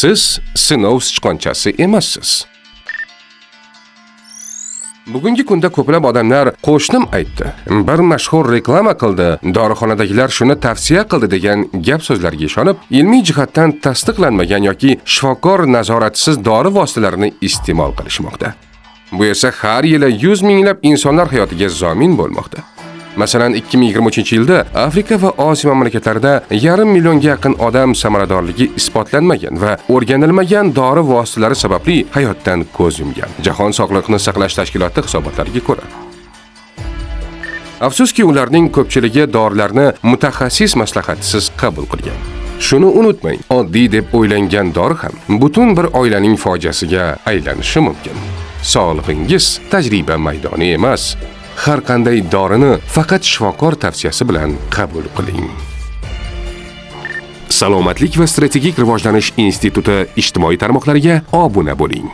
Siz sinov sichqonchasi emassiz. Bugungi kunda ko'plab odamlar qo'shnim aytdi, bir mashhur reklama qildi, dorixonadagilar shuni tavsiya qildi degan gap so'zlarga ishonib, ilmiy jihatdan tasdiqlanmagan yoki shifokor nazoratisiz dori vositalarini iste'mol qilishmoqda. Bu esa har yili 100 minglab insonlar hayotiga zomin bo'lmoqda. Masalan, 2023-yilda Afrika va Osiyo mamlakatlarida 500 millionga yaqin odam samaradorligi isbotlanmagan va o'rganilmagan dori vositalari sababli hayotdan ko'z yumgan. Jahon Sog'liqni saqlash tashkiloti hisobotlariga ko'ra. Afsuski, ularning ko'pchiligi dorilarni mutaxassis maslahatisiz qabul qilgan. Shuni unutmang, oddiy deb o'ylangan dori ham butun bir oilaning fojiasiga aylanishi mumkin. Sog'lig'ingiz tajriba maydoni emas. Har qanday dorini faqat shifokor tavsiyasi bilan qabul qiling. Salomatlik va strategik rivojlanish instituti ijtimoiy tarmoqlariga obuna bo'ling.